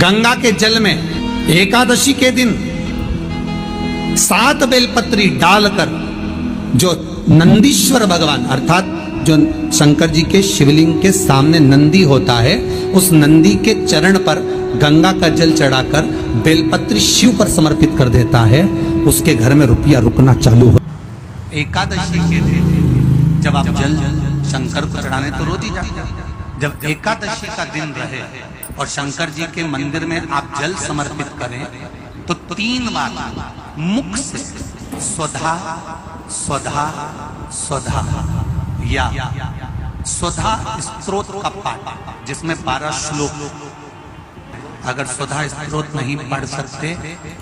गंगा के जल में एकादशी के दिन 7 बेलपत्री डालकर जो नंदीश्वर भगवान अर्थात जो शंकर जी के शिवलिंग के सामने नंदी होता है, उस नंदी के चरण पर गंगा का जल चढ़ाकर बेलपत्री शिव पर समर्पित कर देता है, उसके घर में रुपया रुकना चालू हो। एकादशी के दिन जब आप जल शंकर को चढ़ाने तो रोज ही जाते, जब एकादशी का दिन रहे और शंकर जी के मंदिर में आप जल समर्पित करें तो 3 बार मुख से स्वधा स्वधा स्वधा या स्वधा स्तोत्र का पाठ, जिसमें 12 श्लोक। अगर स्वधा स्तोत्र नहीं पढ़ सकते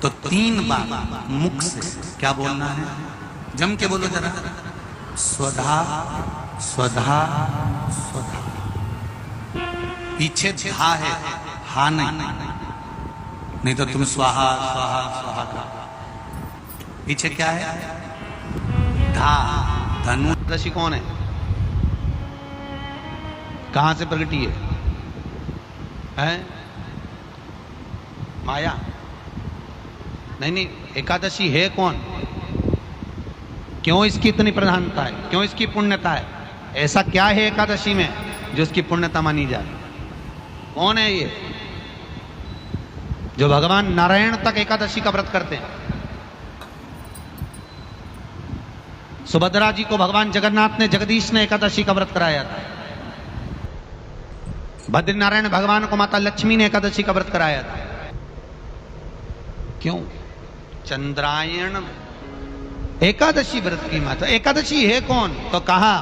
तो 3 बार मुख से क्या बोलना है, जम के बोलो जरा, स्वधा स्वधा स्वधा। पीछे धा है, हा नहीं तो तुम स्वाहा स्वाहा स्वाहा का। पीछे क्या है, धा। धनु ऋषि कौन है, कहां से प्रगटी है? माया नहीं, एकादशी है कौन, क्यों इसकी इतनी प्रधानता है, क्यों इसकी पुण्यता है? ऐसा क्या है एकादशी में जो इसकी पुण्यता मानी जाए? कौन है ये जो भगवान नारायण तक एकादशी का व्रत करते हैं? सुभद्रा जी को भगवान जगन्नाथ ने, जगदीश ने एकादशी का व्रत कराया था। बद्रीनारायण भगवान को माता लक्ष्मी ने एकादशी का व्रत कराया था। क्यों? चंद्रायण एकादशी व्रत की माता। एकादशी है कौन? तो कहा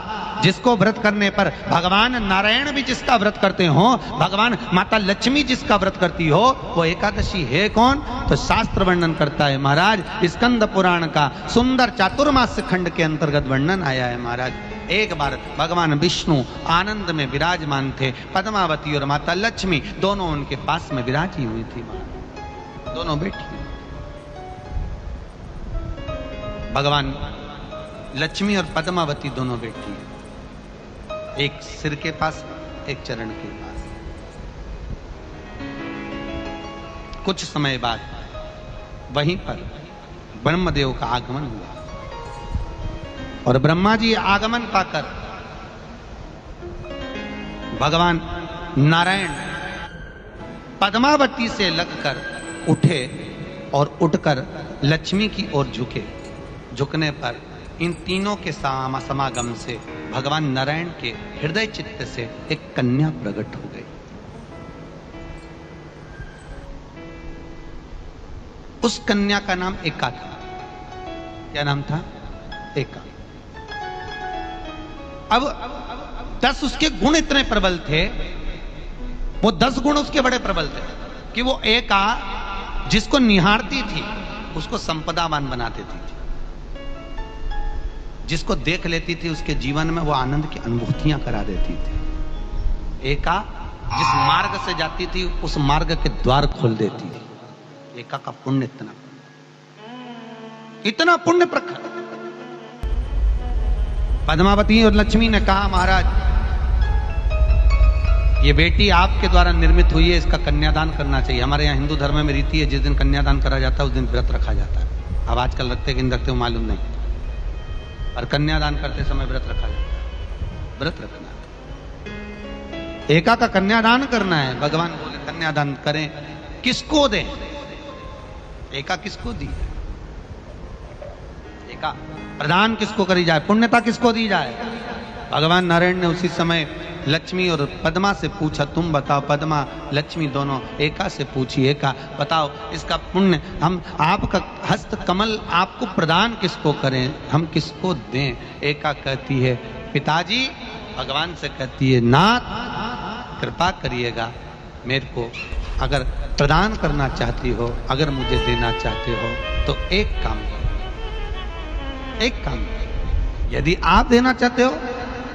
जिसको व्रत करने पर भगवान नारायण भी जिसका व्रत करते हो, भगवान माता लक्ष्मी जिसका व्रत करती हो, वो एकादशी है कौन? तो शास्त्र वर्णन करता है महाराज, स्कंद पुराण का सुंदर चातुर्मास्य खंड के अंतर्गत वर्णन आया है महाराज। एक बार भगवान विष्णु आनंद में विराजमान थे, पद्मावती और माता लक्ष्मी दोनों उनके पास में विराजी हुई थी, दोनों बैठी। भगवान लक्ष्मी और पद्मावती दोनों बैठी, एक सिर के पास, एक चरण के पास। कुछ समय बाद वहीं पर ब्रह्मदेव का आगमन हुआ और ब्रह्मा जी आगमन पाकर भगवान नारायण पद्मावती से लगकर उठे और उठकर लक्ष्मी की ओर झुके। झुकने पर इन तीनों के समागम से भगवान नारायण के हृदय चित्त से एक कन्या प्रकट हो गई। उस कन्या का नाम एका था। क्या नाम था? एका। अब 10 उसके गुण इतने प्रबल थे, वो 10 गुण उसके बड़े प्रबल थे कि वो एका जिसको निहारती थी उसको संपदावान बना देती थी, जिसको देख लेती थी उसके जीवन में वो आनंद की अनुभूतियां करा देती थी। एका जिस मार्ग से जाती थी उस मार्ग के द्वार खोल देती थी। एका का पुण्य इतना पुण्य प्रखर। पद्मावती और लक्ष्मी ने कहा, महाराज ये बेटी आपके द्वारा निर्मित हुई है, इसका कन्यादान करना चाहिए। हमारे यहाँ हिंदू धर्म में रीति है, जिस दिन कन्यादान करा जाता है उस दिन व्रत रखा जाता है। अब आजकल रखते कि नहीं रखते हो मालूम नहीं, और कन्यादान करते समय व्रत रखा जाता है। व्रत रखना, एका का कन्यादान करना है। भगवान बोले कन्यादान करें, किसको दें? एका किसको दी? एका प्रदान किसको करी जाए? पुण्यता किसको दी जाए? भगवान नारायण ने उसी समय लक्ष्मी और पद्मा से पूछा, तुम बताओ। पद्मा लक्ष्मी दोनों एका से पूछी, एका बताओ इसका पुण्य, हम आपका हस्त कमल आपको प्रदान किसको करें, हम किसको दें? एका कहती है पिताजी, भगवान से कहती है नाथ कृपा करिएगा, मेरे को अगर प्रदान करना चाहती हो, अगर मुझे देना चाहते हो तो एक काम करो, एक काम करो। यदि आप देना चाहते हो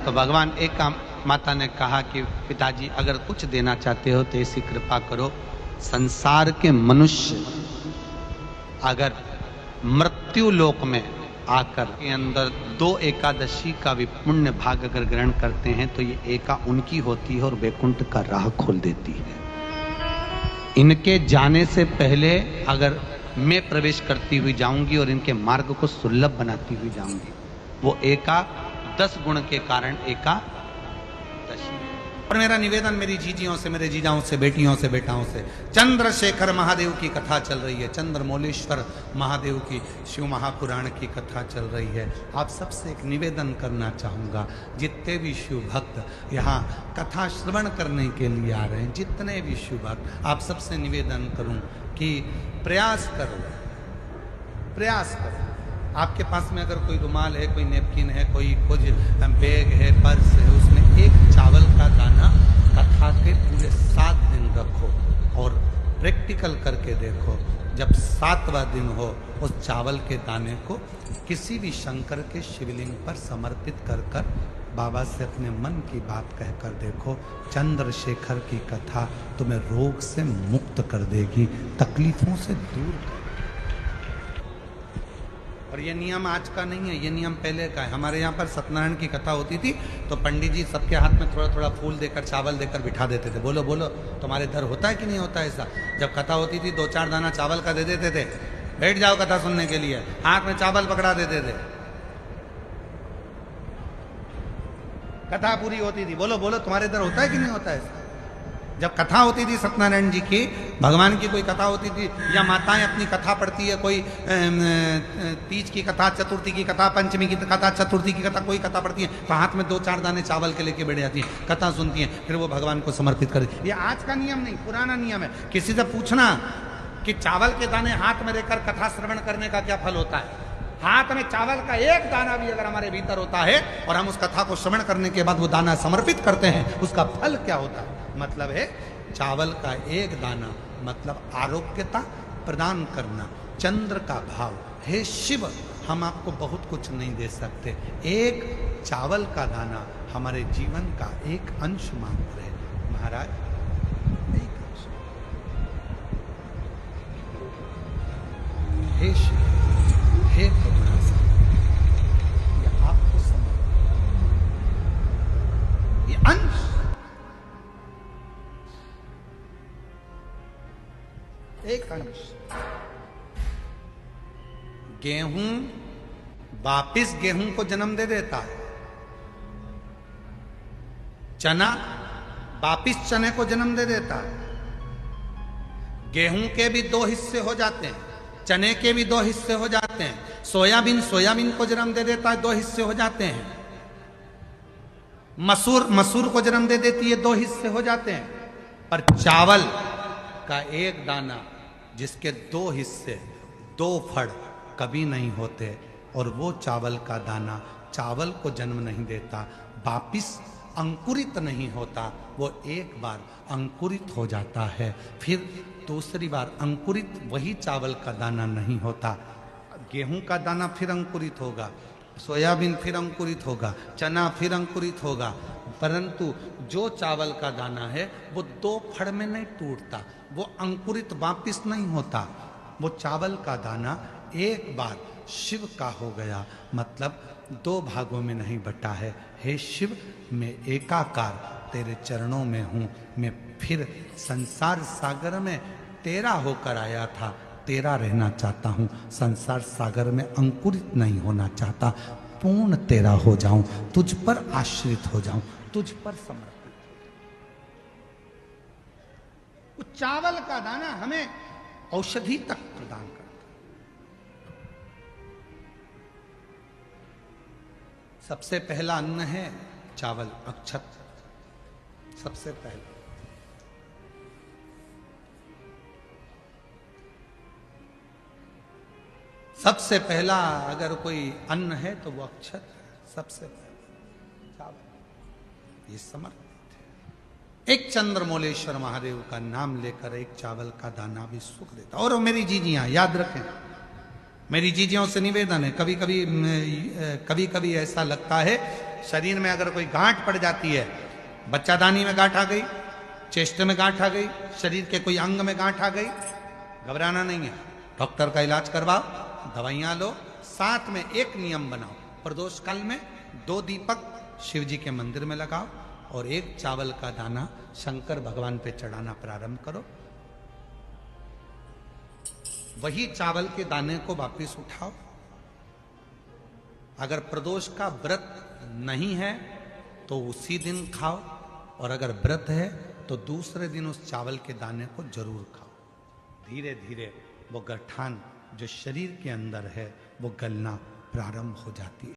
तो भगवान एक काम, माता ने कहा कि पिताजी अगर कुछ देना चाहते हो तो ऐसी कृपा करो, संसार के मनुष्य अगर मृत्यु लोक में आकर के अंदर 2 एकादशी का भी पुण्य भाग अगर ग्रहण करते हैं तो ये एका उनकी होती है और वैकुंठ का राह खोल देती है। इनके जाने से पहले अगर मैं प्रवेश करती हुई जाऊंगी और इनके मार्ग को सुलभ बनाती हुई जाऊंगी, वो एका 10 गुण के कारण एकादशी। और मेरा निवेदन मेरी जीजियों से, मेरे जीजाओं से, बेटियों से, बेटाओं से, चंद्रशेखर महादेव की कथा चल रही है, चंद्रमौलेश्वर महादेव की शिव महापुराण की कथा चल रही है। आप सबसे एक निवेदन करना चाहूँगा, जितने भी शिव भक्त यहाँ कथा श्रवण करने के लिए आ रहे हैं, जितने भी शिव भक्त, आप सबसे निवेदन करूँ कि प्रयास करो। आपके पास में अगर कोई रुमाल है, कोई नेपकिन है, कोई कुछ बैग है, पर्स है, उसमें एक चावल का दाना कथा के पूरे 7 दिन रखो और प्रैक्टिकल करके देखो। जब 7वां दिन हो, उस चावल के दाने को किसी भी शंकर के शिवलिंग पर समर्पित कर कर बाबा से अपने मन की बात कहकर देखो। चंद्रशेखर की कथा तुम्हें रोग से मुक्त कर देगी, तकलीफों से दूर कर। और ये नियम आज का नहीं है, ये नियम पहले का है। हमारे यहाँ पर सत्यनारायण की कथा होती थी तो पंडित जी सबके हाथ में थोड़ा थोड़ा फूल देकर, चावल देकर बिठा देते थे। बोलो बोलो, तुम्हारे इधर होता है कि नहीं होता है ऐसा? जब कथा होती थी 2-4 दाना चावल का दे देते थे, बैठ जाओ कथा सुनने के लिए, हाथ में चावल पकड़ा देते थे, कथा पूरी होती थी। बोलो बोलो, तुम्हारे इधर होता है कि नहीं होता है ऐसा? जब कथा होती थी सत्यनारायण जी की, भगवान की कोई कथा होती थी, या माताएं अपनी कथा पढ़ती है, कोई तीज की कथा, चतुर्थी की कथा, पंचमी की कथा, चतुर्थी की कथा, कोई कथा पढ़ती है तो हाथ में 2-4 दाने चावल के लेके बैठ जाती है, कथा सुनती है, फिर वो भगवान को समर्पित कर दी। ये आज का नियम नहीं, पुराना नियम है। किसी से पूछना कि चावल के दाने हाथ में लेकर कथा श्रवण करने का क्या फल होता है? हाथ में चावल का एक दाना भी अगर हमारे भीतर होता है और हम उस कथा को श्रवण करने के बाद वो दाना समर्पित करते हैं, उसका फल क्या होता है? मतलब है चावल का एक दाना मतलब आरोग्यता प्रदान करना, चंद्र का भाव। हे शिव, हम आपको बहुत कुछ नहीं दे सकते, एक चावल का दाना हमारे जीवन का एक अंश मात्र है महाराज, एक अंश। हे शिव, हे करुणा सागर, ये आपको समर्पित, ये अंश एक अंश। गेहूं वापिस गेहूं को जन्म दे देता है, चना वापिस चने को जन्म दे देता है। गेहूं के भी 2 हिस्से हो जाते हैं, चने के भी 2 हिस्से हो जाते हैं, सोयाबीन को जन्म दे देता है, 2 हिस्से हो जाते हैं। मसूर को जन्म दे देती है, 2 हिस्से हो जाते हैं। पर चावल का एक दाना जिसके 2 हिस्से, 2 फड़ कभी नहीं होते, और वो चावल का दाना चावल को जन्म नहीं देता, वापिस अंकुरित नहीं होता, वो एक बार अंकुरित हो जाता है, फिर दूसरी बार अंकुरित वही चावल का दाना नहीं होता। गेहूं का दाना फिर अंकुरित होगा, सोयाबीन फिर अंकुरित होगा, चना फिर अंकुरित होगा, परंतु जो चावल का दाना है वो 2 फड़ में नहीं टूटता, वो अंकुरित वापिस नहीं होता। वो चावल का दाना एक बार शिव का हो गया, मतलब 2 भागों में नहीं बटा है। हे शिव, मैं एकाकार तेरे चरणों में हूँ, मैं फिर संसार सागर में तेरा होकर आया था, तेरा रहना चाहता हूँ, संसार सागर में अंकुरित नहीं होना चाहता, पूर्ण तेरा हो जाऊं, तुझ पर आश्रित हो जाऊं, तुझ पर समर्पित। चावल का दाना हमें औषधि तक प्रदान करता है। सबसे पहला अन्न है चावल, अक्षत, सबसे पहला। सबसे पहला अगर कोई अन्न है तो वो अक्षत है, सबसे पहला चावल, ये समर्पित है। एक चंद्रमौलेश्वर महादेव का नाम लेकर एक चावल का दाना भी सुख देता। और मेरी जीजियां याद रखें, मेरी जीजियों से निवेदन है, कभी कभी ऐसा लगता है शरीर में अगर कोई गांठ पड़ जाती है, बच्चादानी में गांठ आ गई, चेस्ट में गांठ आ गई, शरीर के कोई अंग में गांठ आ गई, घबराना नहीं है, डॉक्टर का इलाज करवाओ, दवाइयां लो, साथ में एक नियम बनाओ, प्रदोष काल में 2 दीपक शिव जी के मंदिर में लगाओ और एक चावल का दाना शंकर भगवान पे चढ़ाना प्रारंभ करो। वही चावल के दाने को वापस उठाओ। अगर प्रदोष का व्रत नहीं है तो उसी दिन खाओ, और अगर व्रत है तो दूसरे दिन उस चावल के दाने को जरूर खाओ। धीरे धीरे वो गठान जो शरीर के अंदर है वो गलना प्रारंभ हो जाती है।